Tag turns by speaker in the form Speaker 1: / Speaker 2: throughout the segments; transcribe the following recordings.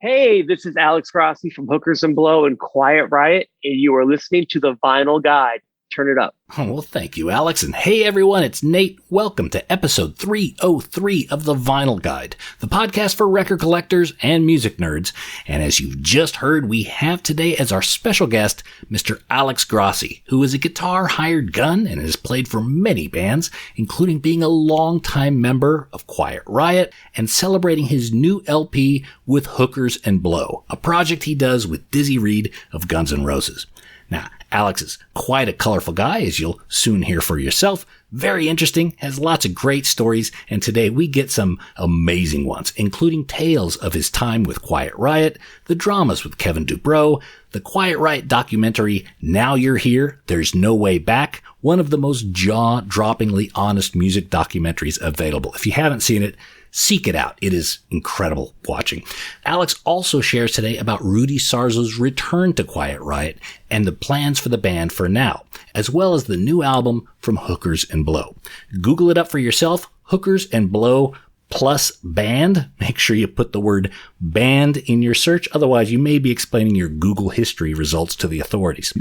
Speaker 1: Hey, this is Alex Grossi from Hookers and Blow and Quiet Riot, and you are listening to The Vinyl Guide. Turn it up.
Speaker 2: Oh, well, thank you, Alex. And hey, everyone, it's Nate. Welcome to episode 303 of The Vinyl Guide, the podcast for record collectors and music nerds. And as you've just heard, we have today as our special guest, Mr. Alex Grossi, who is a guitar hired gun and has played for many bands, including being a longtime member of Quiet Riot and celebrating his new LP with Hookers and Blow, a project he does with Dizzy Reed of Guns N' Roses. Now, Alex is quite a colorful guy, as you'll soon hear for yourself. Very interesting, has lots of great stories, and today we get some amazing ones, including tales of his time with Quiet Riot, the dramas with Kevin Dubrow, the Quiet Riot documentary, Now You're Here, There's No Way Back, one of the most jaw-droppingly honest music documentaries available. If you haven't seen it, seek it out. It is incredible watching. Alex also shares today about Rudy Sarzo's return to Quiet Riot and the plans for the band for now, as well as the new album from Hookers and Blow. Google it up for yourself, Hookers and Blow plus band. Make sure you put the word band in your search. Otherwise, you may be explaining your Google history results to the authorities.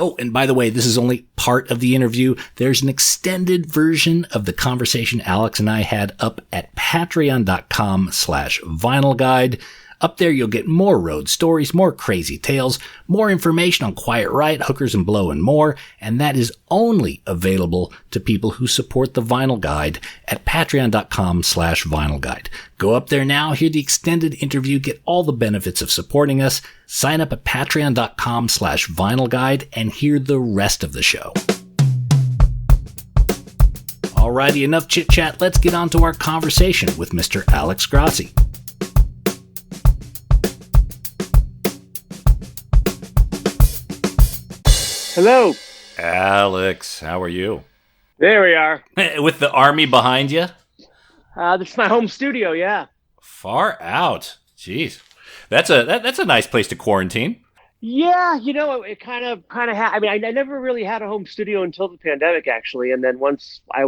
Speaker 2: Oh, and by the way, this is only part of the interview. There's an extended version of the conversation Alex and I had up at patreon.com/vinylguide. Up there, you'll get more road stories, more crazy tales, more information on Quiet Riot, Hookers and Blow, and more. And that is only available to people who support the Vinyl Guide at patreon.com/vinylguide. Go up there now, hear the extended interview, get all the benefits of supporting us. Sign up at patreon.com/vinylguide and hear the rest of the show. Alrighty, enough chit chat. Let's get on to our conversation with Mr. Alex Grossi.
Speaker 1: Hello.
Speaker 2: Alex, how are you?
Speaker 1: There we are.
Speaker 2: With the army behind you?
Speaker 1: This is my home studio, yeah.
Speaker 2: Far out. Jeez. That's a nice place to quarantine.
Speaker 1: Yeah, it kind of I never really had a home studio until the pandemic, actually. And then once I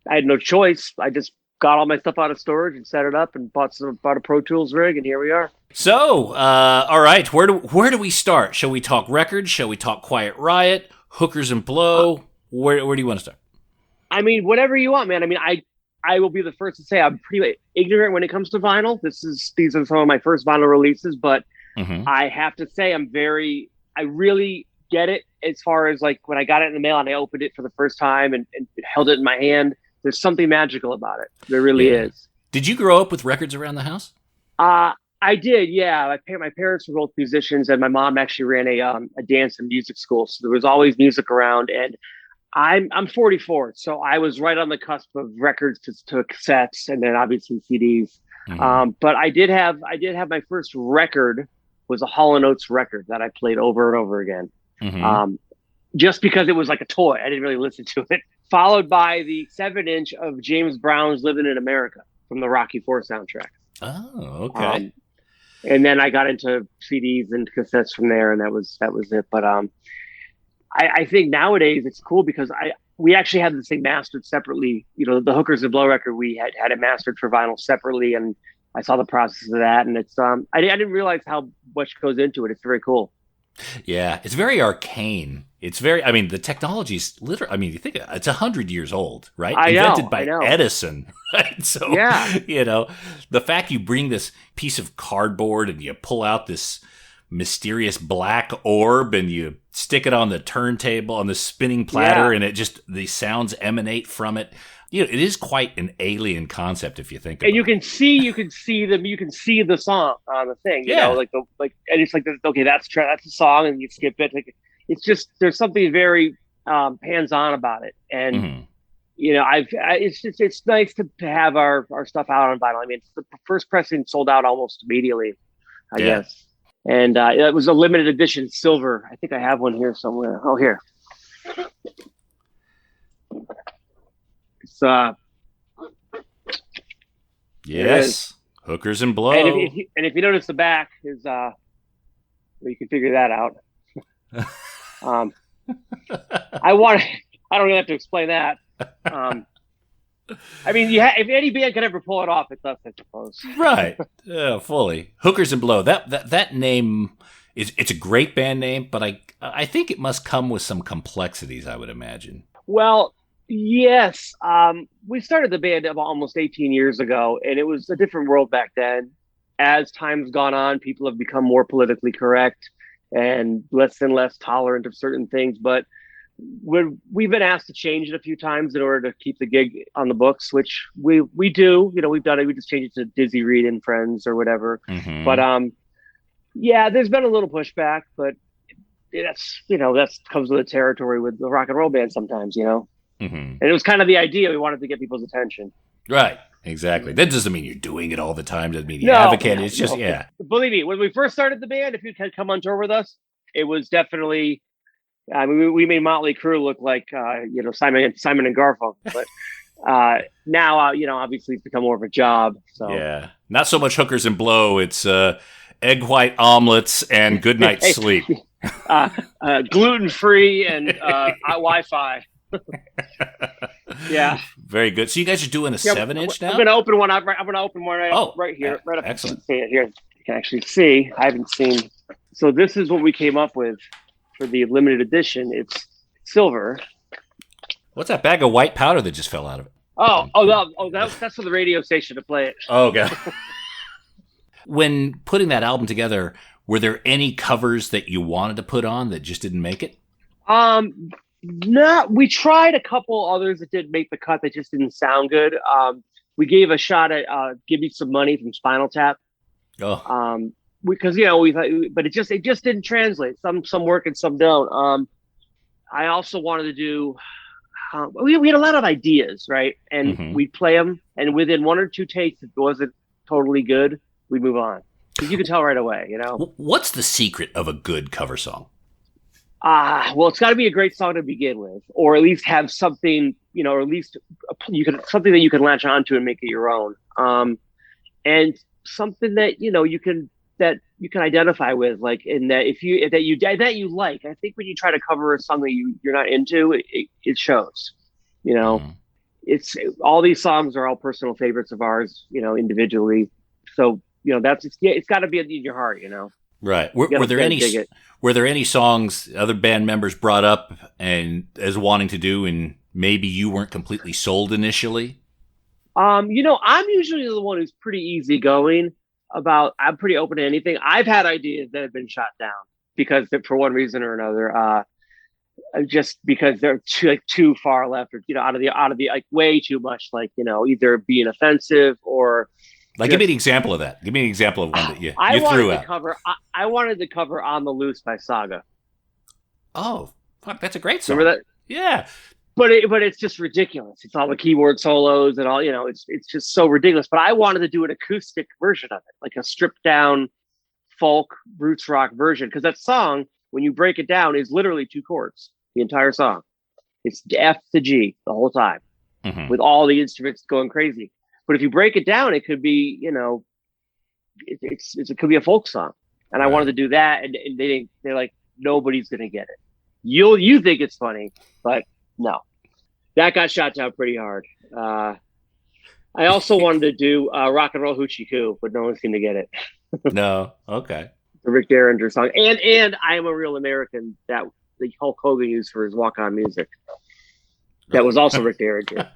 Speaker 1: had no choice. I just got all my stuff out of storage and set it up and bought a Pro Tools rig, and here we are.
Speaker 2: So, all right, where do we start? Shall we talk records? Shall we talk Quiet Riot, Hookers and Blow? Where do you want to start?
Speaker 1: I mean, whatever you want, man. I mean, I will be the first to say I'm pretty ignorant when it comes to vinyl. These are some of my first vinyl releases, but I have to say I really get it as far as like when I got it in the mail and I opened it for the first time and held it in my hand. There's something magical about it. There really is.
Speaker 2: Did you grow up with records around the house?
Speaker 1: I did, yeah. My parents were both musicians, and my mom actually ran a dance and music school, so there was always music around. And I'm 44, so I was right on the cusp of records to cassettes, and then obviously CDs. But I did have my first record was a Hall & Oates record that I played over and over again, just because it was like a toy. I didn't really listen to it. Followed by the 7-inch of James Brown's "Living in America" from the Rocky IV soundtrack.
Speaker 2: Oh, okay.
Speaker 1: And then I got into CDs and cassettes from there, and that was it. But I think nowadays it's cool because we actually had this thing mastered separately. The Hookers and Blow record, we had it mastered for vinyl separately, and I saw the process of that. And it's I didn't realize how much goes into it. It's very cool.
Speaker 2: Yeah, it's very arcane. The technology's literally, you think it's 100 years old, right? Invented by Edison, right? So, the fact you bring this piece of cardboard and you pull out this mysterious black orb and you stick it on the turntable, on the spinning platter, and the sounds emanate from it. It is quite an alien concept if you think about it.
Speaker 1: And you can see the song on the thing, and it's like, okay, that's the song, and you skip it. Like, it's just, there's something very hands-on about it. And, it's nice to have our stuff out on vinyl. I mean, the first pressing sold out almost immediately, I guess. And it was a limited edition silver. I think I have one here somewhere. Oh, here. It's
Speaker 2: yes, Hookers and Blow.
Speaker 1: And if you notice, the back is you can figure that out. I don't really have to explain that. I mean, if any band can ever pull it off, it's us, I suppose.
Speaker 2: Right. Fully. Hookers and Blow. That name it's a great band name, but I think it must come with some complexities, I would imagine.
Speaker 1: Well, yes. We started the band about almost 18 years ago, and it was a different world back then. As time's gone on, people have become more politically correct and less tolerant of certain things. But we've been asked to change it a few times in order to keep the gig on the books, which we do. We've done it. We just changed it to Dizzy Reed and Friends or whatever.
Speaker 2: Mm-hmm.
Speaker 1: But yeah, there's been a little pushback, but that comes with the territory with the rock and roll band sometimes,
Speaker 2: Mm-hmm.
Speaker 1: And it was kind of the idea. We wanted to get people's attention.
Speaker 2: Right. Exactly. That doesn't mean you're doing it all the time. Doesn't mean you advocate. It's just, yeah.
Speaker 1: Believe me, when we first started the band, if you had come on tour with us, it was definitely, I mean, we made Motley Crue look like, Simon and Garfunkel. But now, obviously it's become more of a job. So
Speaker 2: yeah, not so much Hookers and Blow. It's egg white omelets and good night's sleep.
Speaker 1: Gluten-free and Wi-Fi. Yeah,
Speaker 2: very good. So you guys are doing a 7-inch now?
Speaker 1: I'm going to open one up. I'm going to open one right here. Right up.
Speaker 2: Excellent.
Speaker 1: See it here. You can actually see. I haven't seen. So this is what we came up with for the limited edition. It's silver.
Speaker 2: What's that bag of white powder that just fell out of it?
Speaker 1: That's for the radio station to play it.
Speaker 2: Oh, God. When putting that album together, were there any covers that you wanted to put on that just didn't make it?
Speaker 1: No, we tried a couple others that didn't make the cut that just didn't sound good. We gave a shot at "Give Me Some Money" from Spinal Tap.
Speaker 2: Oh,
Speaker 1: because we thought, but it just didn't translate. Some work and some don't. I also wanted to do. We had a lot of ideas, right? And
Speaker 2: mm-hmm.
Speaker 1: we'd play them, and within one or two takes, if it wasn't totally good, we'd move on. Because you could tell right away,
Speaker 2: What's the secret of a good cover song?
Speaker 1: Well, it's got to be a great song to begin with, or at least have something, or at least something that you can latch onto and make it your own, and something that you can identify with, like in that that you like. I think when you try to cover a song that you're not into, it shows.
Speaker 2: Mm-hmm.
Speaker 1: It's all these songs are all personal favorites of ours, individually. So it's got to be in your heart,
Speaker 2: Right. Were there any songs other band members brought up and as wanting to do, and maybe you weren't completely sold initially?
Speaker 1: I'm usually the one who's pretty easygoing I'm pretty open to anything. I've had ideas that have been shot down because for one reason or another, just because they're too far left, or out of the like way too much, like either being offensive or.
Speaker 2: Give me an example of that. Give me an example of one that you threw out.
Speaker 1: I wanted to cover "On the Loose" by Saga.
Speaker 2: Oh, fuck, that's a great song.
Speaker 1: Remember that?
Speaker 2: Yeah.
Speaker 1: But it's just ridiculous. It's all the keyboard solos and all, it's just so ridiculous. But I wanted to do an acoustic version of it, like a stripped down folk roots rock version. Because that song, when you break it down, is literally 2 chords, the entire song. It's F to G the whole time,
Speaker 2: mm-hmm.
Speaker 1: with all the instruments going crazy. But if you break it down, it could be, it could be a folk song. And I wanted to do that. And they're like, nobody's going to get it. You think it's funny, but no. That got shot down pretty hard. I also wanted to do Rock and Roll Hoochie Coo, but no one's going to get it.
Speaker 2: No. Okay.
Speaker 1: The Rick Derringer song. And I Am a Real American, that the Hulk Hogan used for his walk-on music. That was also Rick Derringer.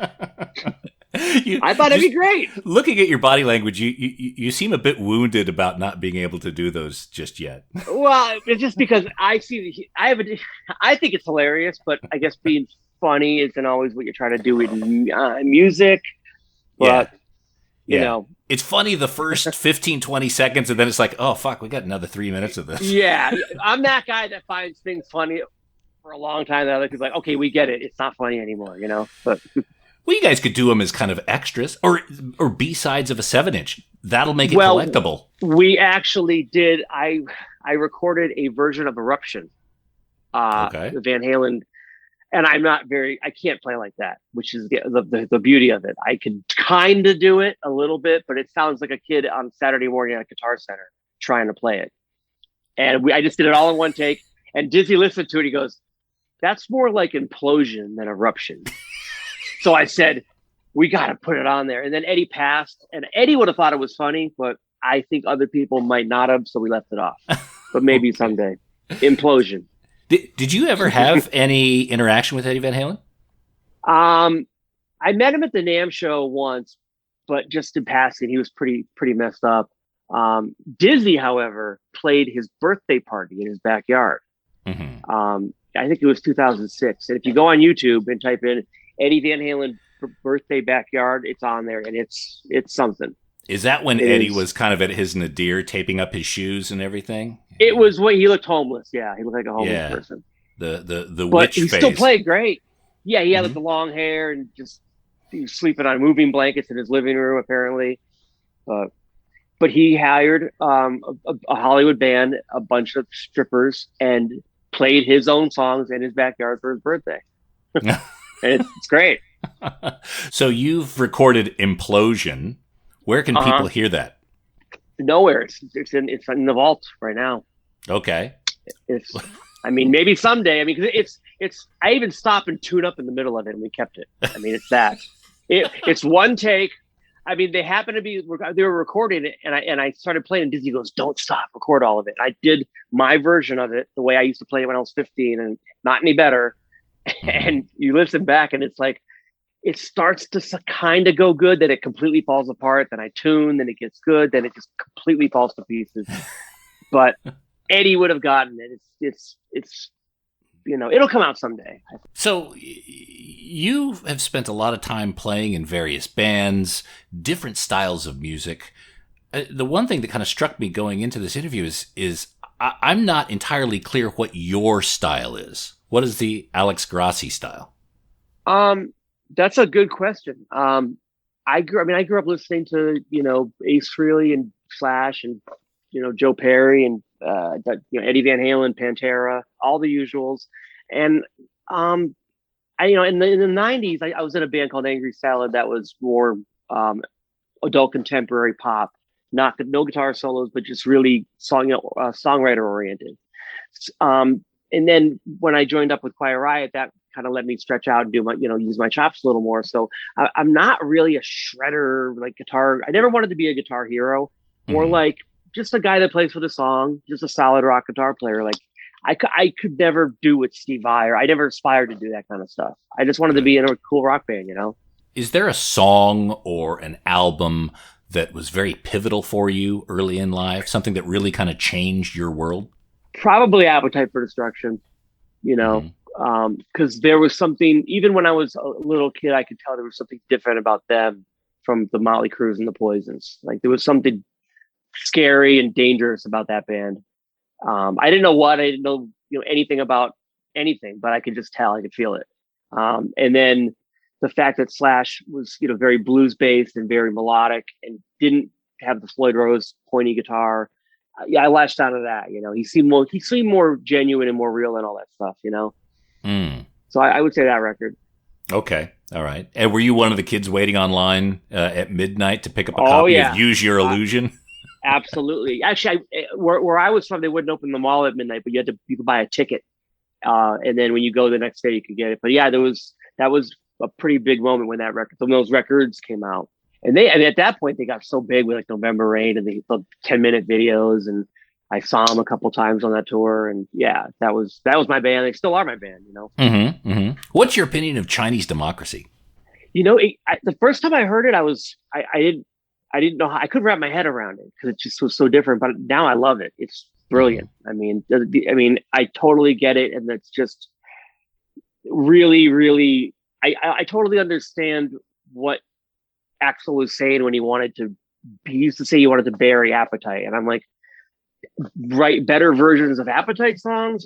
Speaker 1: I thought it'd be great.
Speaker 2: Looking at your body language, you seem a bit wounded about not being able to do those just yet.
Speaker 1: Well, it's just because I think it's hilarious, but I guess being funny isn't always what you're trying to do in music. But,
Speaker 2: it's funny the first 15, 20 seconds, and then it's like, oh, fuck, we got another 3 minutes of this.
Speaker 1: Yeah, I'm that guy that finds things funny for a long time. The other guy's like, okay, we get it. It's not funny anymore, But
Speaker 2: well, you guys could do them as kind of extras or B-sides of a 7-inch. That'll make it collectible.
Speaker 1: We actually did. I recorded a version of Eruption, the Van Halen, and I can't play like that, which is the beauty of it. I can kind of do it a little bit, but it sounds like a kid on Saturday morning at Guitar Center trying to play it. And I just did it all in one take. And Dizzy listened to it. He goes, "That's more like Implosion than Eruption." So I said, we got to put it on there. And then Eddie passed, and Eddie would have thought it was funny, but I think other people might not have, so we left it off. But maybe someday. Implosion.
Speaker 2: Did you ever have any interaction with Eddie Van Halen?
Speaker 1: I met him at the NAMM show once, but just in passing. He was pretty messed up. Disney, however, played his birthday party in his backyard. Mm-hmm. I think it was 2006. And if you go on YouTube and type in Eddie Van Halen birthday backyard, it's on there, and it's something.
Speaker 2: Is that when Eddie was kind of at his nadir, taping up his shoes and everything?
Speaker 1: It was when he looked homeless. Yeah, he looked like a homeless person.
Speaker 2: The
Speaker 1: but
Speaker 2: witch
Speaker 1: he
Speaker 2: phase.
Speaker 1: still played great. Yeah, he had like the long hair and just he was sleeping on moving blankets in his living room apparently. But he hired a Hollywood band, a bunch of strippers, and played his own songs in his backyard for his birthday. And it's great.
Speaker 2: So you've recorded Implosion. Where can people hear that?
Speaker 1: Nowhere. It's in the vault right now.
Speaker 2: Okay.
Speaker 1: I mean, maybe someday. I mean, because it's. I even stopped and tuned up in the middle of it, and we kept it. I mean, it's that. It's one take. I mean, they happened to be. They were recording it, and I started playing. And Disney goes, "Don't stop, record all of it." I did my version of it the way I used to play it when I was 15, and not any better. And you listen back, and it's like. It starts to kind of go good, then it completely falls apart. Then I tune, then it gets good, then it just completely falls to pieces. But Eddie would have gotten it. It's it'll come out someday.
Speaker 2: So you have spent a lot of time playing in various bands, different styles of music. The one thing that kind of struck me going into this interview is I'm not entirely clear what your style is. What is the Alex Grossi style?
Speaker 1: That's a good question. I grew up listening to, Ace Frehley and Slash and, Joe Perry and, Eddie Van Halen, Pantera, all the usuals. And, in the 90s, I was in a band called Angry Salad that was more, adult contemporary pop, no guitar solos, but just really songwriter oriented. And then when I joined up with Quiet Riot, that kind of let me stretch out and do my, use my chops a little more. So I'm not really a shredder, like guitar. I never wanted to be a guitar hero, more like just a guy that plays for the song, just a solid rock guitar player. Like I could never do what Steve Vai, or I never aspired to do that kind of stuff. I just wanted to be in a cool rock band, Is there a song or an album that was very pivotal for you early in life? Something that really kind of changed your world? Probably Appetite for Destruction, because there was something, even when I was a little kid, I could tell there was something different about them from the Motley Crues and the Poisons. Like there was something scary and dangerous about that band. I didn't know anything about anything, but I could just tell, I could feel it. And then the fact that Slash was, very blues based and very melodic and didn't have the Floyd Rose pointy guitar. I latched onto that. He seemed more genuine and more real and all that stuff. So I would say that record.
Speaker 2: Okay. All right. And were you one of the kids waiting online at midnight to pick up a copy of Use Your Illusion?
Speaker 1: Absolutely. Actually, where I was from, they wouldn't open the mall at midnight, but you could buy a ticket. And then when you go the next day, you could get it. But yeah, that was a pretty big moment when those records came out. And at that point, they got so big with like November Rain and the 10-minute videos. And I saw them a couple times on that tour. And yeah, that was my band. They still are my band,
Speaker 2: Mm-hmm, mm-hmm. What's your opinion of Chinese Democracy?
Speaker 1: The first time I heard it, I didn't know how, I couldn't wrap my head around it because it just was so different. But now I love it. It's brilliant. Mm-hmm. I totally get it. And that's just really, really, I totally understand what Axl was saying when he used to say he wanted to bury Appetite, and I'm like, write better versions of Appetite songs,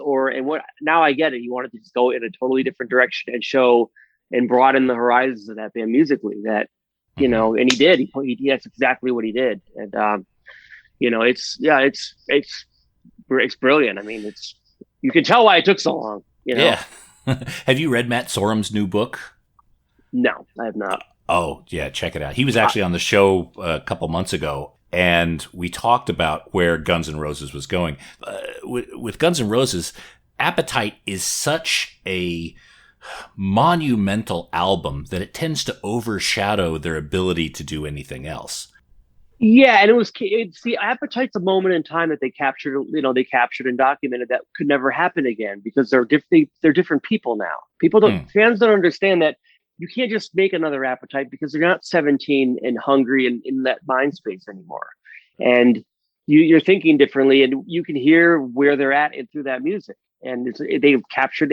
Speaker 1: now I get it. You wanted to just go in a totally different direction and show and broaden the horizons of that band musically. That and he did. That's exactly what he did, and it's brilliant. I mean, you can tell why it took so long.
Speaker 2: Yeah. Have you read Matt Sorum's new book?
Speaker 1: No, I have not.
Speaker 2: Oh, yeah, check it out. He was actually on the show a couple months ago, and we talked about where Guns N' Roses was going. With Guns N' Roses, Appetite is such a monumental album that it tends to overshadow their ability to do anything else.
Speaker 1: Yeah, and it's the Appetite's a moment in time that they captured, they captured and documented that could never happen again because they're different people now. Fans don't understand that you can't just make another Appetite because they're not 17 and hungry and in that mind space anymore. And you're thinking differently, and you can hear where they're at through that music. And they capture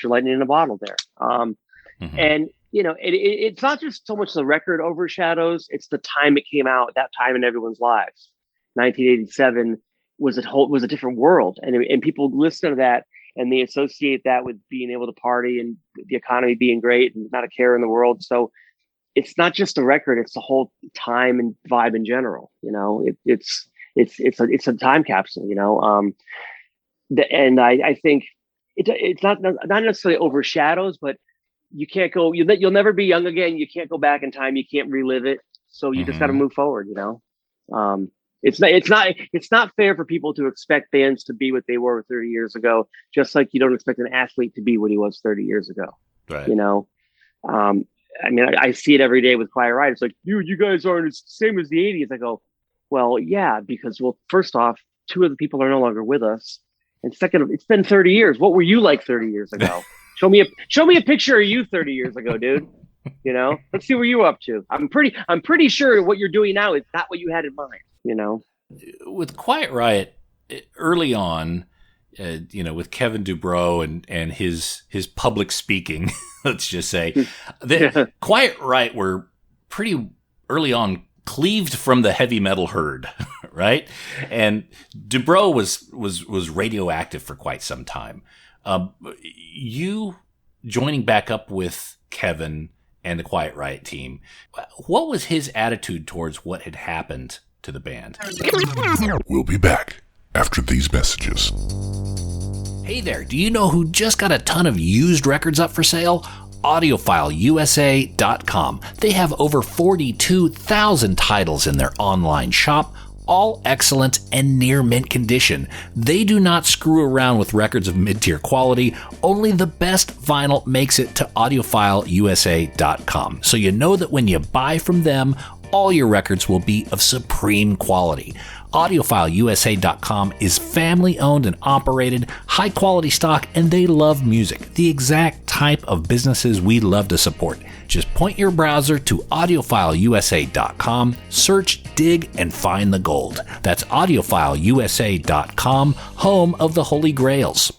Speaker 1: lightning in a bottle there. And it's not just so much the record overshadows; it's the time it came out. That time in everyone's lives, 1987 was a different world, and people listen to that and they associate that with being able to party and the economy being great and not a care in the world. So it's not just the record; it's the whole time and vibe in general. It's a time capsule. And I think it's not necessarily overshadows, but you can't go. You'll never be young again. You can't go back in time. You can't relive it. So you just got to move forward. It's not fair for people to expect bands to be what they were 30 years ago. Just like you don't expect an athlete to be what he was 30 years ago.
Speaker 2: Right.
Speaker 1: I see it every day with Quiet Riot. It's like you guys aren't the same as the 80s. I go, well, yeah, because first off, two of the people are no longer with us. And second, it's been 30 years. What were you like 30 years ago? Show me a picture of you 30 years ago, dude. Let's see where you were up to. I'm pretty sure what you're doing now is not what you had in mind.
Speaker 2: With Quiet Riot early on, with Kevin Dubrow and his public speaking, let's just say, Quiet Riot were pretty early on cleaved from the heavy metal herd, right? And Dubrow was radioactive for quite some time. You joining back up with Kevin and the Quiet Riot team, what was his attitude towards what had happened to the band?
Speaker 3: We'll be back after these messages.
Speaker 2: Hey there, do you know who just got a ton of used records up for sale? AudiofileUSA.com. They have over 42,000 titles in their online shop, all excellent and near mint condition. They do not screw around with records of mid-tier quality. Only the best vinyl makes it to AudiofileUSA.com. So you know that when you buy from them, all your records will be of supreme quality. AudiofileUSA.com is family-owned and operated, high-quality stock, and they love music, the exact type of businesses we love to support. Just point your browser to AudiofileUSA.com, search, dig, and find the gold. That's AudiofileUSA.com, home of the Holy Grails.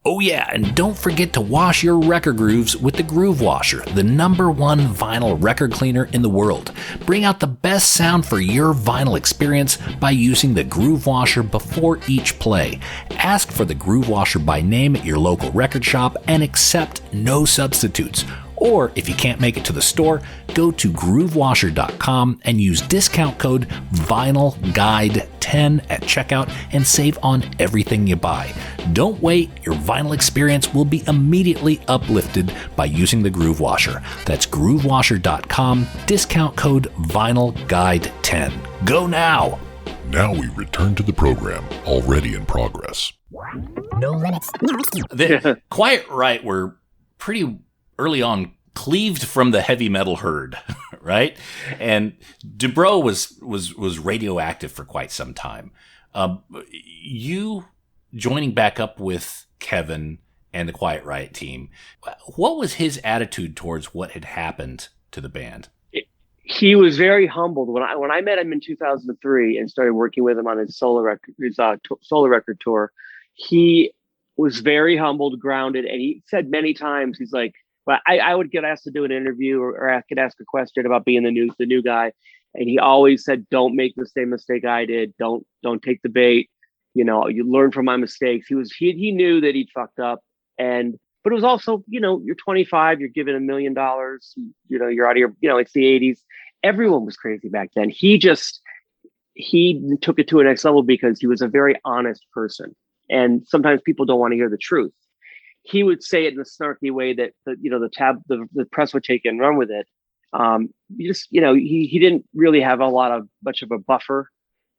Speaker 2: Oh yeah, and don't forget to wash your record grooves with the Groove Washer, the #1 vinyl record cleaner in the world. Bring out the best sound for your vinyl experience by using the Groove Washer before each play. Ask for the Groove Washer by name at your local record shop and accept no substitutes. Or if you can't make it to the store, go to groovewasher.com and use discount code VinylGuide10 at checkout and save on everything you buy. Don't wait, your vinyl experience will be immediately uplifted by using the Groove Washer. That's groovewasher.com, discount code VinylGuide10. Go now!
Speaker 3: Now we return to the program, already in progress.
Speaker 4: No limits.
Speaker 2: The Quiet Riot were pretty early on cleaved from the heavy metal herd, right? And Dubrow was radioactive for quite some time. You joining back up with Kevin and the Quiet Riot team, what was his attitude towards what had happened to the band?
Speaker 1: He was very humbled when I met him in 2003 and started working with him on his solo record tour. He was very humbled, grounded, and he said many times, he's like, but I would get asked to do an interview or I could ask a question about being the new guy. And he always said, don't make the same mistake I did. Don't take the bait. You learn from my mistakes. He knew that he'd fucked up. But it was also, you're 25, you're given $1 million, you're out of your, it's the 80s. Everyone was crazy back then. He took it to a next level because he was a very honest person. And sometimes people don't want to hear the truth. He would say it in a snarky way that the press would take it and run with it. He didn't really have much of a buffer,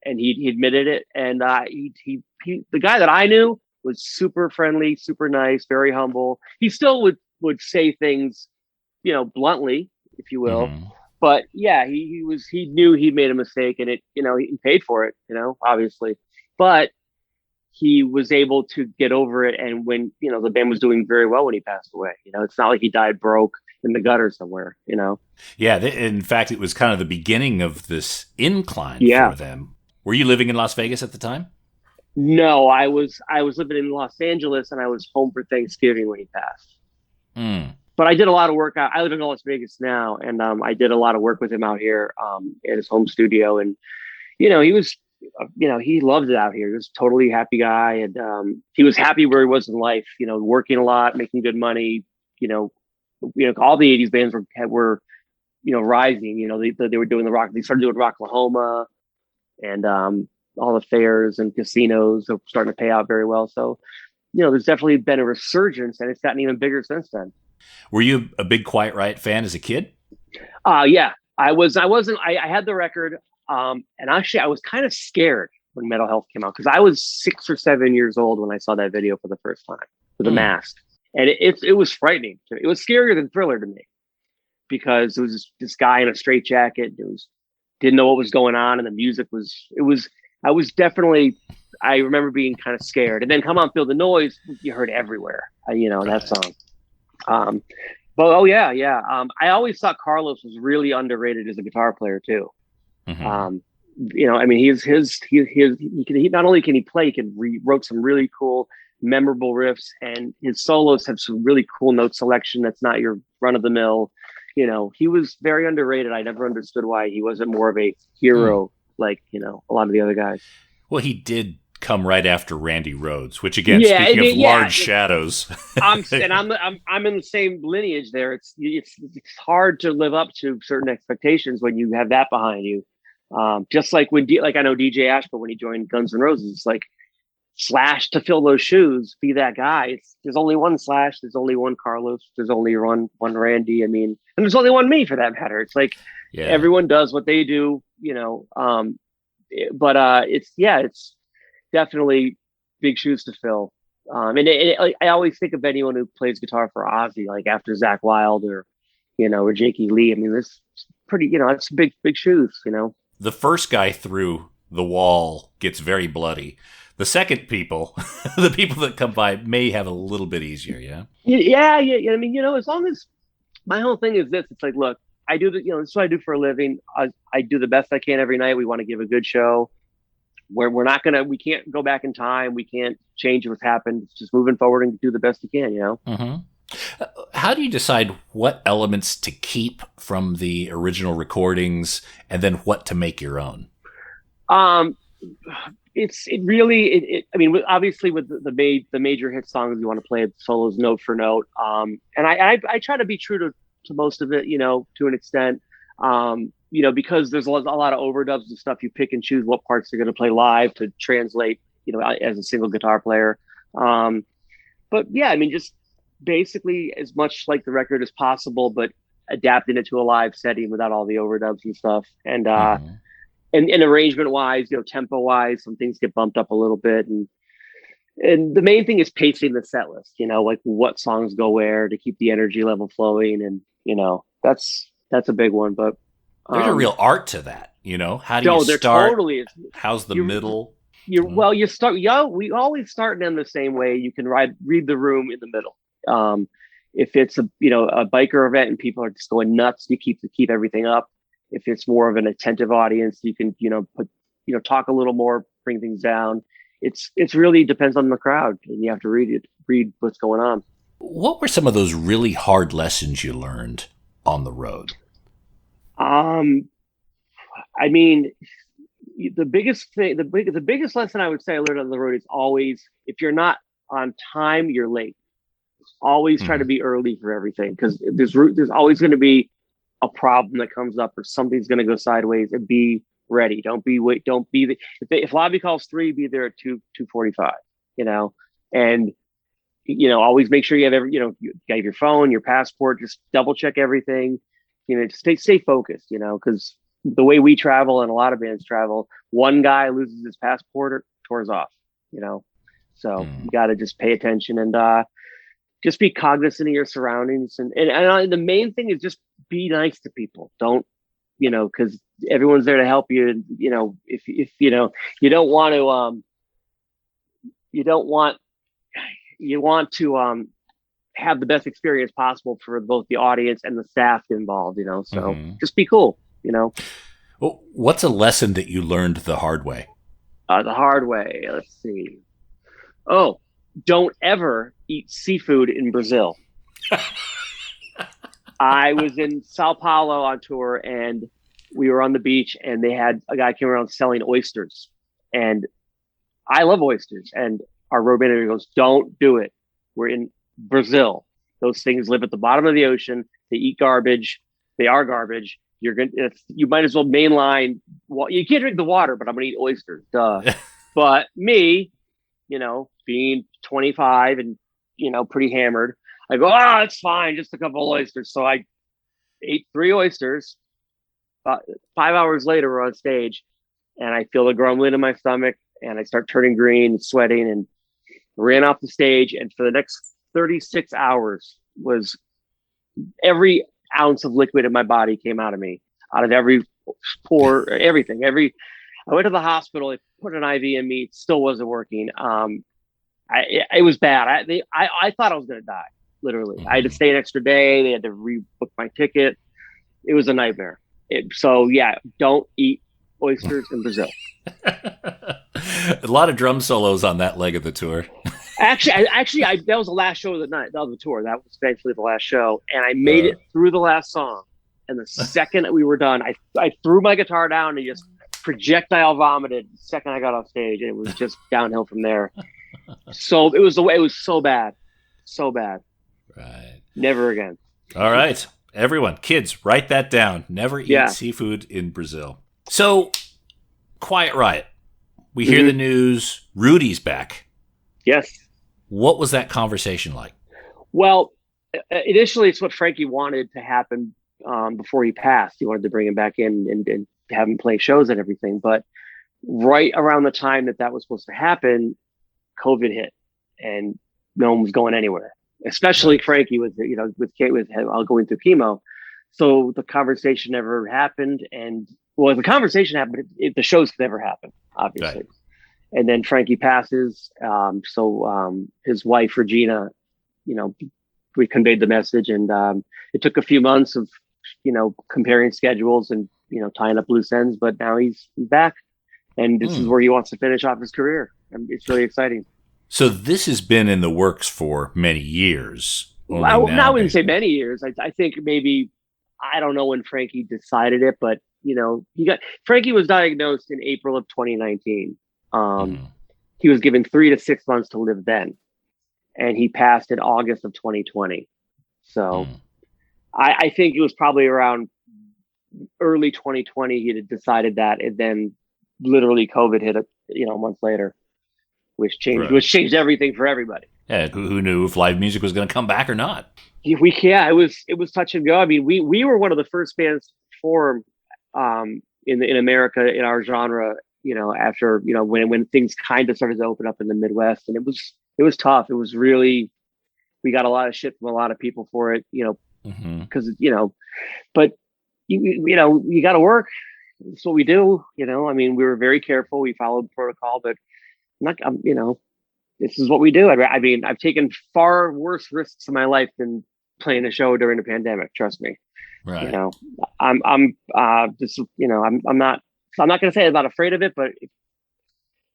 Speaker 1: and he admitted it. And the guy that I knew was super friendly, super nice, very humble. He still would say things, bluntly, if you will.
Speaker 2: Mm-hmm.
Speaker 1: But yeah, he knew he made a mistake, and he paid for it, obviously. But he was able to get over it, and when the band was doing very well when he passed away. It's not like he died broke in the gutter somewhere.
Speaker 2: Yeah, in fact, it was kind of the beginning of this incline
Speaker 1: Yeah.
Speaker 2: for them. Were you living in Las Vegas at the time?
Speaker 1: No, I was living in Los Angeles, and I was home for Thanksgiving when he passed.
Speaker 2: Mm.
Speaker 1: But I did a lot of work. I live in Las Vegas now, and I did a lot of work with him out here at his home studio. And he was, he loved it out here. He was a totally happy guy, and he was happy where he was in life. Working a lot, making good money. All the '80s bands were rising. They were doing the rock. They started doing Rocklahoma, and all the fairs and casinos are starting to pay out very well. So, there's definitely been a resurgence, and it's gotten even bigger since then.
Speaker 2: Were you a big Quiet Riot fan as a kid?
Speaker 1: Yeah, I was. I had the record, and actually, I was kind of scared when Mental Health came out because I was 6 or 7 years old when I saw that video for the first time with the mask, and it was frightening. It was scarier than Thriller to me because it was this guy in a straitjacket. Didn't know what was going on, and the music was. I was definitely. I remember being kind of scared, and then Come On Feel the Noise you heard everywhere. That song. But I always thought Carlos was really underrated as a guitar player too.
Speaker 2: Mm-hmm.
Speaker 1: He not only can he play, he wrote some really cool, memorable riffs, and his solos have some really cool note selection that's not your run of the mill. He was very underrated. I never understood why he wasn't more of a hero like a lot of the other guys.
Speaker 2: Well, he did come right after Randy Rhoads, which again, speaking of large shadows,
Speaker 1: I'm in the same lineage there. It's hard to live up to certain expectations when you have that behind you. Just like when I know DJ Ashford when he joined Guns N' Roses, it's like Slash to fill those shoes, be that guy. There's only one Slash, there's only one Carlos, there's only one Randy. I mean, and there's only one me for that matter. It's like everyone does what they do, but it's definitely big shoes to fill. And I always think of anyone who plays guitar for Ozzy, like after Zakk Wylde or Jakey Lee. I mean, this pretty, it's big shoes,
Speaker 2: The first guy through the wall gets very bloody. The second people, the people that come by may have a little bit easier. Yeah.
Speaker 1: Yeah. I mean, as long as my whole thing is this, it's like, look, I do this is what I do for a living. I do the best I can every night. We want to give a good show. We can't go back in time. We can't change what's happened. It's just moving forward and do the best you can,
Speaker 2: Mm-hmm. How do you decide what elements to keep from the original recordings and then what to make your own?
Speaker 1: I mean, obviously with the major hit songs, you want to play solos note for note. And I try to be true to most of it, to an extent. Because there's a lot of overdubs and stuff, you pick and choose what parts you're going to play live to translate, as a single guitar player. But yeah, I mean, just basically as much like the record as possible, but adapting it to a live setting without all the overdubs and stuff. And, and arrangement wise, tempo wise, some things get bumped up a little bit. And the main thing is pacing the set list, like what songs go where to keep the energy level flowing. And, that's a big one, but
Speaker 2: there's a real art to that, How do you start? Totally is. How's the middle?
Speaker 1: You start. We always start and end the same way. You can read the room in the middle. If it's a biker event and people are just going nuts, you keep everything up. If it's more of an attentive audience, you can talk a little more, bring things down. It's really depends on the crowd, and you have to read what's going on.
Speaker 2: What were some of those really hard lessons you learned on the road?
Speaker 1: I mean, the biggest thing, the biggest lesson I would say I learned on the road is always, if you're not on time, you're late. Always try to be early for everything, because there's always going to be a problem that comes up or something's going to go sideways, and be ready. If lobby calls 3, be there at 2:45, and always make sure you have you have your phone, your passport, just double check everything. Stay focused, because the way we travel and a lot of bands travel, one guy loses his passport or tours off, So you got to just pay attention and just be cognizant of your surroundings. And the main thing is just be nice to people. Don't, because everyone's there to help you. If you don't want to, you want to have the best experience possible for both the audience and the staff involved, so just be cool,
Speaker 2: Well, what's a lesson that you learned the hard way?
Speaker 1: The hard way. Let's see. Oh, don't ever eat seafood in Brazil. I was in Sao Paulo on tour and we were on the beach and they had a guy came around selling oysters. And I love oysters. And our road manager goes, don't do it. We're in Brazil. Those things live at the bottom of the ocean. They eat garbage. They are garbage. You might as well mainline. Well, you can't drink the water, but I'm going to eat oysters. Duh. But me, being 25 and, pretty hammered, I go, it's fine. Just a couple of oysters. So I ate 3 oysters. 5 hours later, we're on stage and I feel the grumbling in my stomach and I start turning green, sweating, and ran off the stage. And for the next 36 hours was every ounce of liquid in my body came out of me, out of every pore, everything. I went to the hospital, they put an IV in me, it still wasn't working. It was bad. I thought I was going to die, literally. I had to stay an extra day. They had to rebook my ticket. It was a nightmare. So don't eat oysters in Brazil.
Speaker 2: A lot of drum solos on that leg of the tour.
Speaker 1: Actually, that was the last show of the night, of the tour. That was thankfully the last show, and I made it through the last song. And the second that we were done, I threw my guitar down and just projectile vomited. The second I got off stage, and it was just downhill from there. So it was so bad, so bad.
Speaker 2: Right.
Speaker 1: Never again.
Speaker 2: All right, everyone, kids, write that down. Never eat seafood in Brazil. So, Quiet Riot. We hear the news. Rudy's back.
Speaker 1: Yes.
Speaker 2: What was that conversation like?
Speaker 1: Well, initially, it's what Frankie wanted to happen before he passed. He wanted to bring him back in and have him play shows and everything. But right around the time that was supposed to happen, COVID hit, and no one was going anywhere. Especially Frankie with going through chemo. So the conversation never happened, and the conversation happened. The shows never happened, obviously. Right. And then Frankie passes. So his wife, Regina, we conveyed the message, and it took a few months of, comparing schedules and, tying up loose ends, but now he's back, and this is where he wants to finish off his career. And it's really exciting.
Speaker 2: So this has been in the works for many years.
Speaker 1: I wouldn't say many years. I think maybe, I don't know when Frankie decided it, but Frankie was diagnosed in April of 2019. He was given 3 to 6 months to live then, and he passed in August of 2020. So I think it was probably around early 2020 he had decided that, and then literally COVID hit a month later, which changed everything for everybody.
Speaker 2: Yeah, who knew if live music was going to come back or not?
Speaker 1: It was touch and go. I mean, we were one of the first bands to perform in America in our genre, after, when things kind of started to open up in the Midwest, and it was tough. It was really, we got a lot of shit from a lot of people for it, because, but you got to work. That's what we do. I mean, we were very careful. We followed protocol, but this is what we do. I mean, I've taken far worse risks in my life than playing a show during the pandemic. Trust me.
Speaker 2: Right.
Speaker 1: I'm just, I'm not going to say I'm not afraid of it, but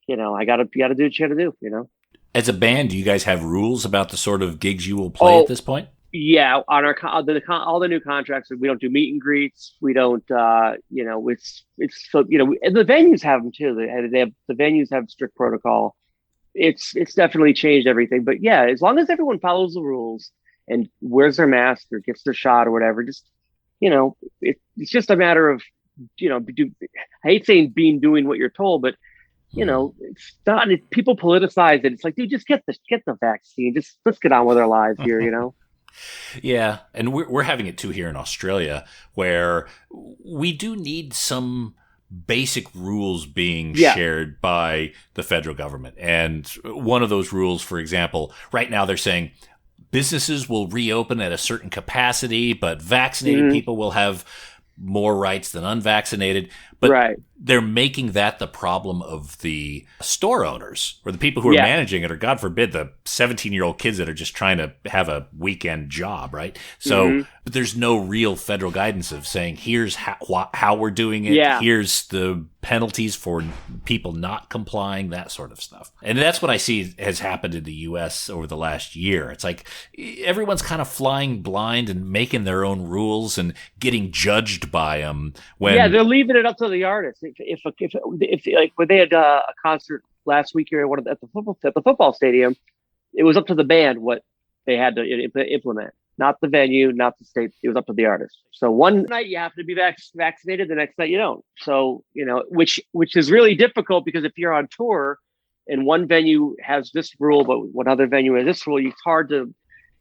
Speaker 1: I got to do what you got to do,
Speaker 2: As a band, do you guys have rules about the sort of gigs you will play at this point?
Speaker 1: Yeah. On our, all the new contracts, we don't do meet and greets. We don't, it's so, and the venues have them too. The venues have strict protocol. It's definitely changed everything, but yeah, as long as everyone follows the rules and wears their mask or gets their shot or whatever, just, it's just a matter of, I hate saying doing what you're told, but it's not, people politicize it. It's like, dude, just get the vaccine. Just let's get on with our lives here,
Speaker 2: Yeah, and we're having it too here in Australia, where we do need some basic rules being shared by the federal government. And one of those rules, for example, right now they're saying businesses will reopen at a certain capacity, but vaccinated people will have more rights than unvaccinated. But they're making that the problem of the store owners or the people who are managing it, or God forbid, the 17-year-old kids that are just trying to have a weekend job, right? So but there's no real federal guidance of saying, here's how we're doing it. Here's the penalties for people not complying, that sort of stuff. And that's what I see has happened in the U.S. over the last year. It's like everyone's kind of flying blind and making their own rules and getting judged by them. When
Speaker 1: they're leaving it up to the artists. If like when they had a concert last week here at the football stadium, it was up to the band what they had to implement. Not the venue, not the state. It was up to the artist. So one night you have to be vaccinated, the next night you don't. So, which is really difficult, because if you're on tour and one venue has this rule, but one other venue has this rule, it's hard to,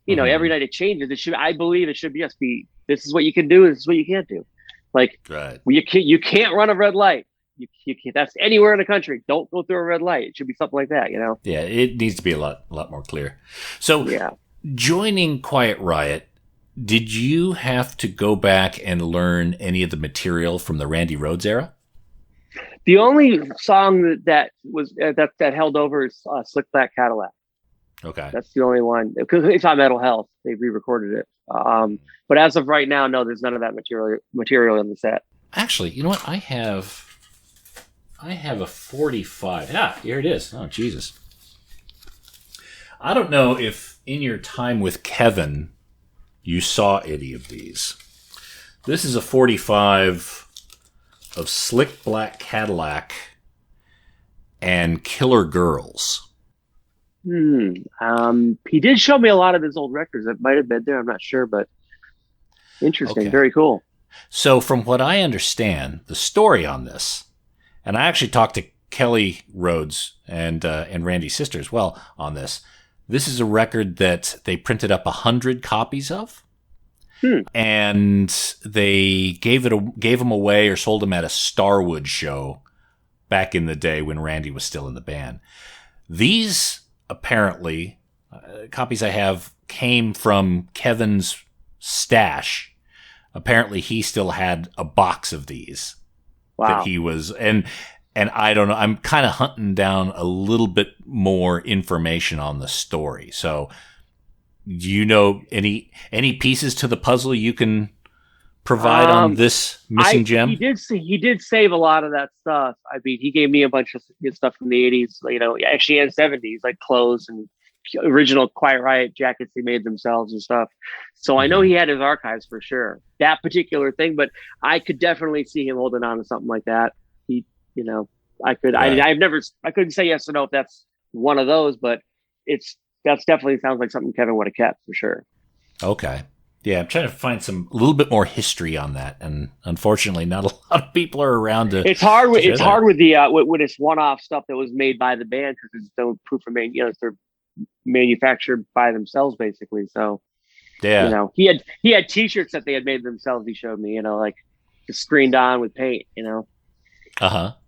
Speaker 1: every night it changes. I believe it should just be, this is what you can do, this is what you can't do. Like, you can't run a red light. You can't, that's anywhere in the country. Don't go through a red light. It should be something like that,
Speaker 2: Yeah, it needs to be a lot more clear. So, joining Quiet Riot, did you have to go back and learn any of the material from the Randy Rhoads era?
Speaker 1: The only song that was that held over is "Slick Black Cadillac."
Speaker 2: Okay,
Speaker 1: that's the only one, because it's on Metal Health. They re-recorded it, but as of right now, no, there's none of that material in the set.
Speaker 2: Actually, you know what? I have a 45. Yeah, here it is. Oh, Jesus. I don't know if in your time with Kevin you saw any of these. This is a 45 of Slick Black Cadillac and Killer Girls.
Speaker 1: He did show me a lot of his old records. That might have been there. I'm not sure, but interesting. Okay. Very cool.
Speaker 2: So from what I understand, the story on this, and I actually talked to Kelly Rhoads and Randy's sister as well on this. This is a record that they printed up 100 copies of, and they gave them away or sold them at a Starwood show back in the day when Randy was still in the band. These apparently copies I have came from Kevin's stash. Apparently, he still had a box of these that he was And I don't know, I'm kind of hunting down a little bit more information on the story. So do you know any pieces to the puzzle you can provide on this missing gem?
Speaker 1: He did save a lot of that stuff. I mean, he gave me a bunch of good stuff from the 80s, actually, and 70s, like clothes and original Quiet Riot jackets they made themselves and stuff. So I know he had his archives for sure, that particular thing, but I could definitely see him holding on to something like that. I couldn't say yes or no if that's one of those, but that's definitely sounds like something Kevin would have kept for sure.
Speaker 2: Okay. Yeah, I'm trying to find a little bit more history on that, and unfortunately, not a lot of people are around to.
Speaker 1: It's hard with with this one-off stuff that was made by the band, because there's no proof of they're manufactured by themselves basically. So, he had T-shirts that they had made themselves. He showed me, like just screened on with paint.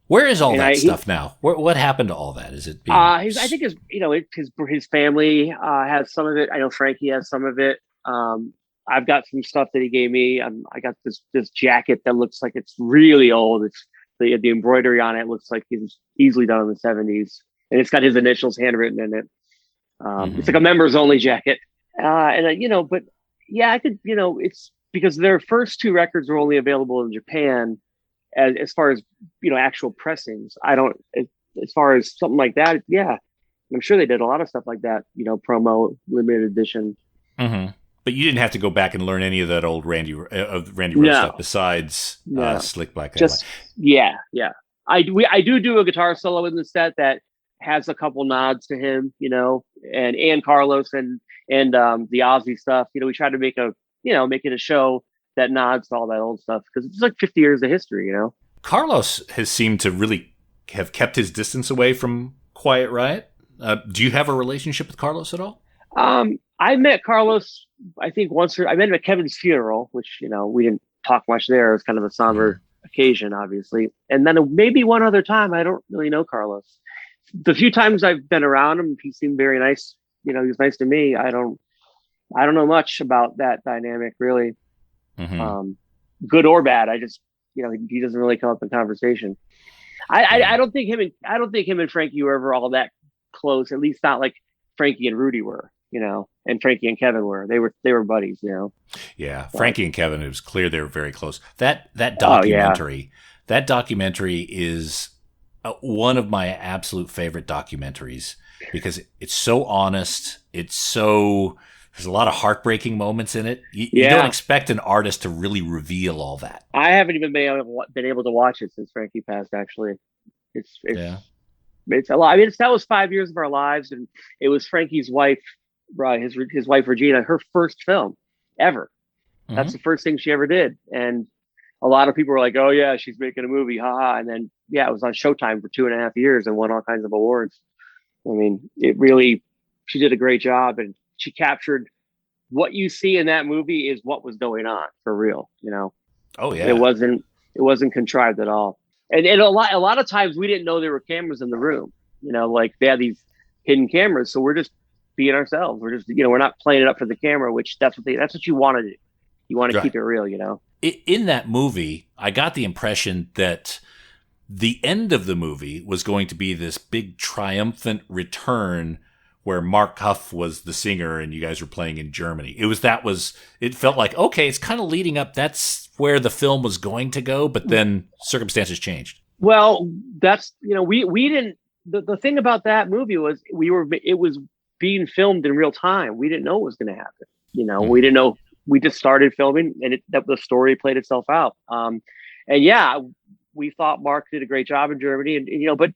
Speaker 2: Where is all that stuff now? What happened to all that? Is it?
Speaker 1: I think his family has some of it. I know Frankie has some of it. I've got some stuff that he gave me. I got this jacket that looks like it's really old. It's the embroidery on it looks like it's easily done in the 70s, and it's got his initials handwritten in it. It's like a members only jacket. But yeah, I could. It's because their first two records were only available in Japan. As far as actual pressings, as far as something like that, yeah, I'm sure they did a lot of stuff like that, promo, limited edition.
Speaker 2: But you didn't have to go back and learn any of that old Randy Rhoads stuff besides Slick Black.
Speaker 1: Yeah. I do a guitar solo in the set that has a couple nods to him, and Carlos and the Ozzy stuff. We try to make it a show that nods to all that old stuff, because it's like 50 years of history,
Speaker 2: Carlos has seemed to really have kept his distance away from Quiet Riot. Do you have a relationship with Carlos at all?
Speaker 1: I met Carlos, I think once. I met him at Kevin's funeral, which we didn't talk much there. It was kind of a somber occasion, obviously. And then maybe one other time, I don't really know Carlos. The few times I've been around him, he seemed very nice. He was nice to me. I don't know much about that dynamic really.
Speaker 2: Mm-hmm.
Speaker 1: Good or bad. I just, he doesn't really come up in conversation. I don't think him and Frankie were ever all that close, at least not like Frankie and Rudy were, and Frankie and Kevin were. They were buddies,
Speaker 2: Yeah, Frankie and Kevin, it was clear they were very close. That documentary, that documentary is one of my absolute favorite documentaries because it's so honest. There's a lot of heartbreaking moments in it. You don't expect an artist to really reveal all that.
Speaker 1: I haven't even been able to watch it since Frankie passed. Actually, it's a lot. I mean, that was 5 years of our lives, and it was Frankie's wife, his wife Regina, her first film ever. Mm-hmm. That's the first thing she ever did, and a lot of people were like, "Oh yeah, she's making a movie, haha!" And then it was on Showtime for 2.5 years and won all kinds of awards. I mean, she did a great job, and she captured what you see in that movie is what was going on for real.
Speaker 2: Oh yeah,
Speaker 1: it wasn't contrived at all. And a lot of times we didn't know there were cameras in the room. Like they had these hidden cameras, so we're just being ourselves. We're just we're not playing it up for the camera, which that's what you want to do. You want to keep it real.
Speaker 2: In that movie, I got the impression that the end of the movie was going to be this big triumphant return where Mark Huff was the singer and you guys were playing in Germany. It felt like, okay, it's kind of leading up. That's where the film was going to go, but then circumstances changed.
Speaker 1: Well, that's, we didn't, the thing about that movie was it was being filmed in real time. We didn't know what was going to happen. We didn't know, we just started filming and the story played itself out. We thought Mark did a great job in Germany and but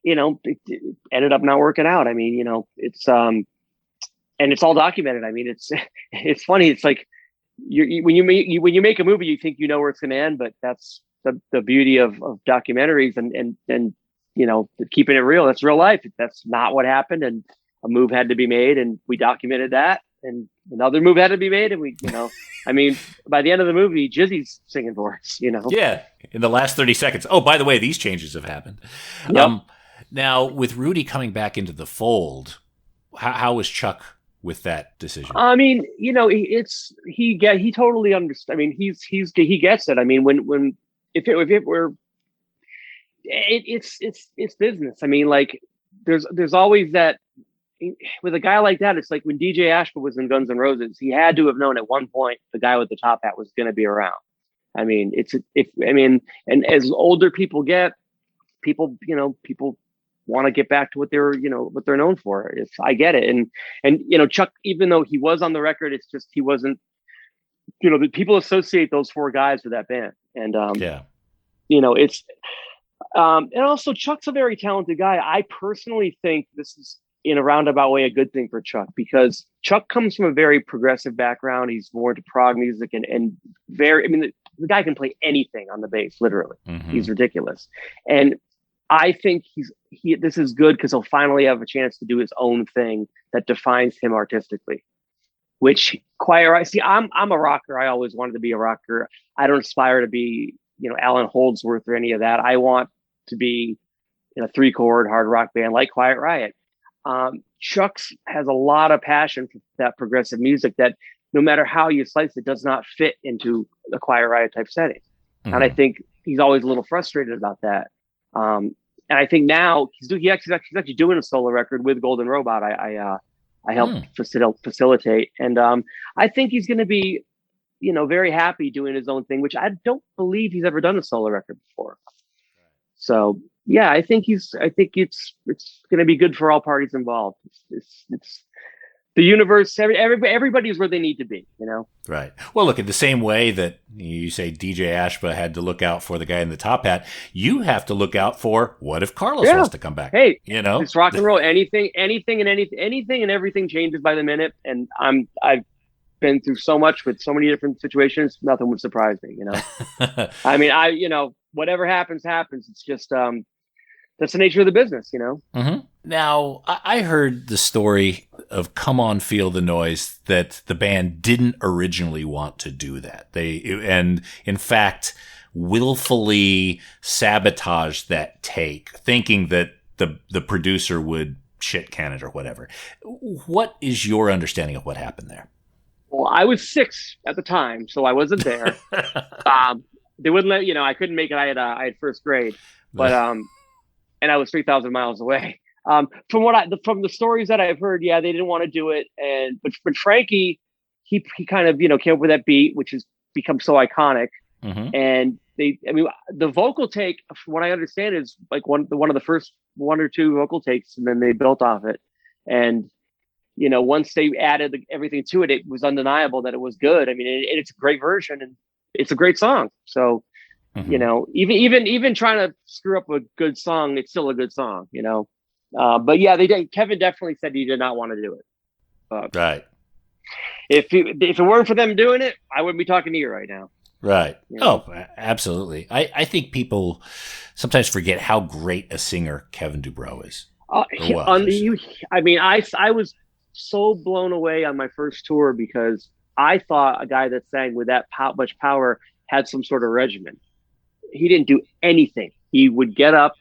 Speaker 1: it ended up not working out. I mean, it's and it's all documented. I mean, it's funny. It's like when you make a movie, you think where it's going to end, but that's the beauty of documentaries and keeping it real. That's real life. That's not what happened, and a move had to be made, and we documented that, and another move had to be made, and we, I mean, by the end of the movie, Jizzy's singing for us.
Speaker 2: Yeah, in the last 30 seconds. Oh, by the way, these changes have happened.
Speaker 1: Yep.
Speaker 2: Now, with Rudy coming back into the fold, how was Chuck with that decision?
Speaker 1: I mean, he totally understands. I mean, he gets it. I mean, if it were, it's business. I mean, like there's always that with a guy like that. It's like when DJ Ashba was in Guns N' Roses, he had to have known at one point the guy with the top hat was going to be around. I mean, and as older people get, people want to get back to what they're known for. I get it. And Chuck, even though he was on the record, it's just, he wasn't, the people associate those four guys with that band. And, it's, and also Chuck's a very talented guy. I personally think this is in a roundabout way, a good thing for Chuck, because Chuck comes from a very progressive background. He's more into prog music and very, the guy can play anything on the bass, literally. Mm-hmm. He's ridiculous. And I think this is good because he'll finally have a chance to do his own thing that defines him artistically. Which Quiet Riot. See, I'm a rocker. I always wanted to be a rocker. I don't aspire to be, Alan Holdsworth or any of that. I want to be in a 3-chord hard rock band like Quiet Riot. Chuck's has a lot of passion for that progressive music that no matter how you slice it, does not fit into the Quiet Riot type setting. Mm-hmm. And I think he's always a little frustrated about that. And I think now he's actually doing a solo record with Golden Robot. I helped facilitate, and I think he's going to be, very happy doing his own thing, which I don't believe he's ever done a solo record before. So yeah, I think it's going to be good for all parties involved. It's the universe, everybody's where they need to be,
Speaker 2: Right. Well, look, in the same way that you say DJ Ashba had to look out for the guy in the top hat, you have to look out for what if Carlos wants to come back?
Speaker 1: Hey, it's rock and roll. Anything and everything changes by the minute. And I've been through so much with so many different situations. Nothing would surprise me, I mean, whatever happens. It's just, that's the nature of the business,
Speaker 2: Mm-hmm. Now, I heard the story of Come On Feel the Noise, that the band didn't originally want to do that. And in fact, willfully sabotage that take, thinking that the producer would shit can it or whatever. What is your understanding of what happened there?
Speaker 1: Well, I was 6 at the time, so I wasn't there. They wouldn't let I couldn't make it. I had first grade, but and I was 3,000 miles away. From the stories that I've heard, yeah, they didn't want to do it, but Frankie, he kind of came up with that beat, which has become so iconic, and the vocal take, from what I understand, is like one of the first 1 or 2 vocal takes, and then they built off it, and once they added everything to it, it was undeniable that it was good. I mean, it's a great version and it's a great song. So, even trying to screw up a good song, it's still a good song, But yeah, they did. Kevin definitely said he did not want to do it.
Speaker 2: Right.
Speaker 1: If it weren't for them doing it, I wouldn't be talking to you right now.
Speaker 2: Right. Oh, absolutely. I think people sometimes forget how great a singer Kevin Dubrow is.
Speaker 1: I was so blown away on my first tour because I thought a guy that sang with that much power had some sort of regimen. He didn't do anything. He would get up,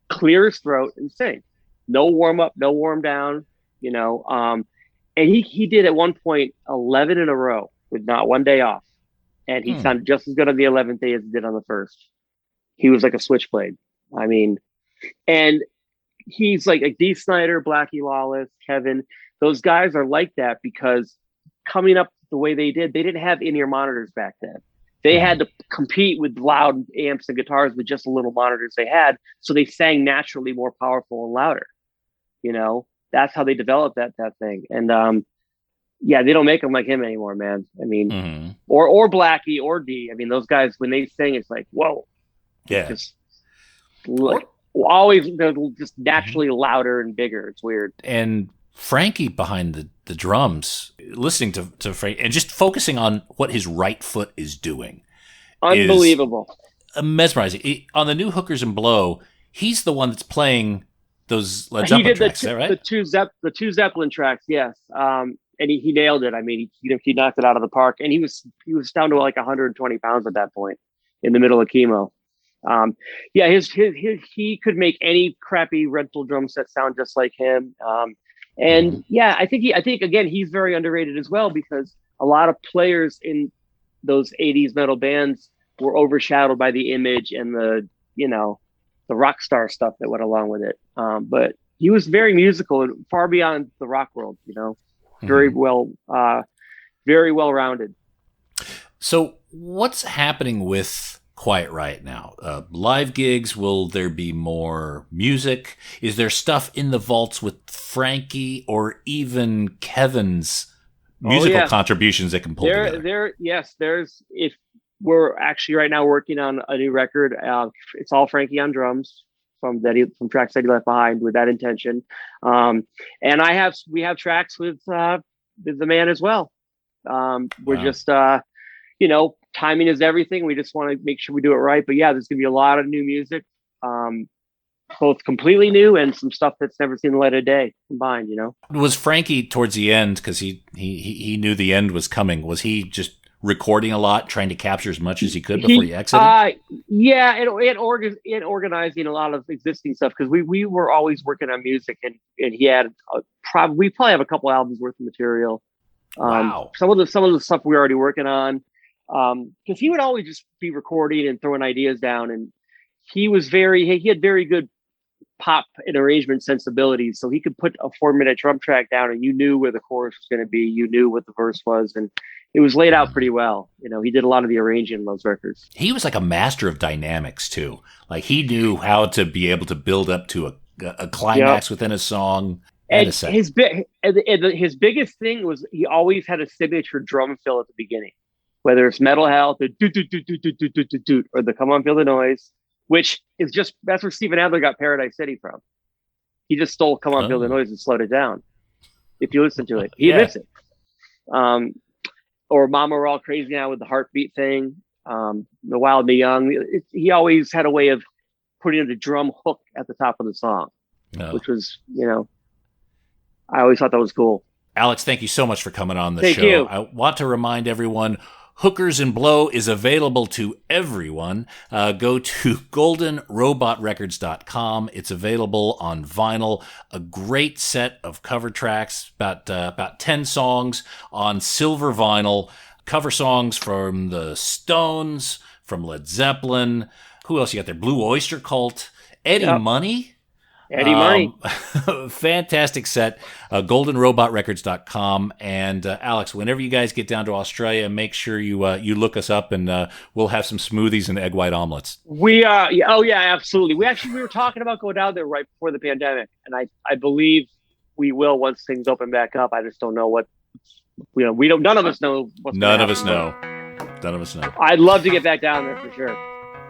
Speaker 1: clear his throat, and sing. No warm up, no warm down, And he did at one point 11 in a row with not one day off. And he sounded just as good on the 11th day as he did on the first. He was like a switchblade. I mean, and he's like Dee Snider, Blackie Lawless, Kevin. Those guys are like that because coming up the way they didn't have in-ear monitors back then. They had to compete with loud amps and guitars with just the little monitors they had. So they sang naturally more powerful and louder. That's how they developed that thing. And they don't make them like him anymore, man. I mean, or Blackie or Dee. I mean, those guys, when they sing, it's like, whoa.
Speaker 2: Yeah.
Speaker 1: Just always, they're just naturally louder and bigger. It's weird.
Speaker 2: And Frankie behind the drums, listening to Frank and just focusing on what his right foot is doing.
Speaker 1: Unbelievable.
Speaker 2: Mesmerizing. On the new Hookers and Blow, he's the one that's playing those Led Zeppelin tracks, is that right?
Speaker 1: The two Zeppelin tracks, yes. And he nailed it. I mean, he knocked it out of the park, and he was down to like 120 pounds at that point in the middle of chemo. He could make any crappy rental drum set sound just like him. I think again, he's very underrated as well because a lot of players in those 80s metal bands were overshadowed by the image and the rock star stuff that went along with it. But he was very musical and far beyond the rock world, very well rounded.
Speaker 2: So what's happening with Quiet Riot now? Live gigs, will there be more music? Is there stuff in the vaults with Frankie or even Kevin's musical contributions that can pull together?
Speaker 1: There's, if we're actually right now working on a new record, it's all Frankie on drums from tracks that he left behind with that intention. And we have tracks with the man as well. We're just, timing is everything. We just want to make sure we do it right. But yeah, there's going to be a lot of new music, both completely new and some stuff that's never seen the light of day combined,
Speaker 2: Was Frankie towards the end, because he knew the end was coming, was he just recording a lot, trying to capture as much as he could before he exited?
Speaker 1: And organizing a lot of existing stuff, because we were always working on music, and he had we probably have a couple albums worth of material.
Speaker 2: Wow.
Speaker 1: Some of the stuff we were already working on. Because he would always just be recording and throwing ideas down, and he had very good pop and arrangement sensibilities, so he could put a 4-minute drum track down and you knew where the chorus was going to be, you knew what the verse was, and it was laid out pretty well. He did a lot of the arranging in those records.
Speaker 2: He was like a master of dynamics too. Like he knew how to be able to build up to a climax within a song.
Speaker 1: And his biggest thing was he always had a signature drum fill at the beginning. Whether it's Metal Health or doot, doot, doot, doot, doot, doot, doot, doot, doot, or the Come On Feel the Noise, which is that's where Steven Adler got Paradise City from. He just stole Come On Feel the Noise and slowed it down. If you listen to it, he admits it. Or Mama We're All Crazy Now with the heartbeat thing. The Wild and the Young. He always had a way of putting the drum hook at the top of the song, which was, I always thought that was cool.
Speaker 2: Alex, thank you so much for coming on the show.
Speaker 1: You.
Speaker 2: I want to remind everyone Hookers and Blow is available to everyone. Go to goldenrobotrecords.com. It's available on vinyl. A great set of cover tracks, about 10 songs on silver vinyl. Cover songs from the Stones, from Led Zeppelin. Who else you got there? Blue Oyster Cult. Eddie Money.
Speaker 1: Eddie Money.
Speaker 2: Fantastic set. Goldenrobotrecords.com. And Alex, whenever you guys get down to Australia, make sure you look us up, and we'll have some smoothies and egg white omelets.
Speaker 1: Absolutely. We were talking about going down there right before the pandemic, and I believe we will once things open back up. I just don't know what none of us know.
Speaker 2: None of us know.
Speaker 1: I'd love to get back down there for sure.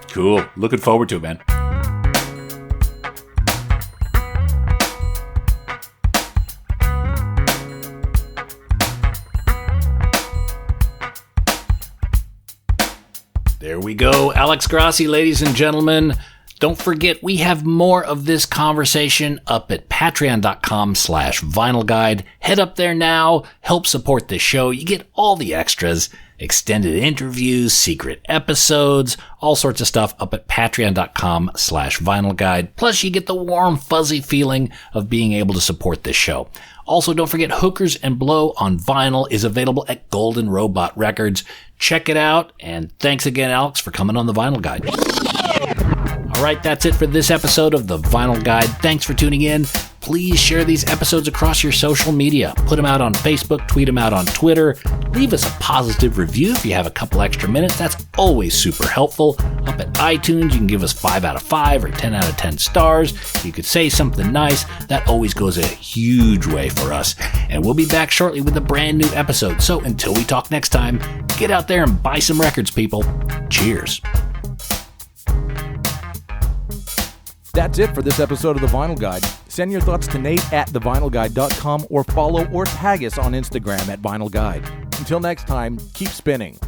Speaker 2: Cool. Looking forward to it, man. There we go. Alex Grossi, ladies and gentlemen. Don't forget, we have more of this conversation up at patreon.com/vinyl guide. Head up there now. Help support this show. You get all the extras, extended interviews, secret episodes, all sorts of stuff up at patreon.com/vinyl guide. Plus, you get the warm, fuzzy feeling of being able to support this show. Also, don't forget, Hookers and Blow on vinyl is available at Golden Robot Records. Check it out, and thanks again, Alex, for coming on the Vinyl Guide. All right, that's it for this episode of the Vinyl Guide. Thanks for tuning in. Please share these episodes across your social media. Put them out on Facebook, tweet them out on Twitter. Leave us a positive review if you have a couple extra minutes. That's always super helpful. Up at iTunes, you can give us 5 out of 5 or 10 out of 10 stars. You could say something nice. That always goes a huge way for us. And we'll be back shortly with a brand new episode. So until we talk next time, get out there and buy some records, people. Cheers.
Speaker 4: That's it for this episode of The Vinyl Guide. Send your thoughts to Nate at thevinylguide.com or follow or tag us on Instagram at Vinyl Guide. Until next time, keep spinning.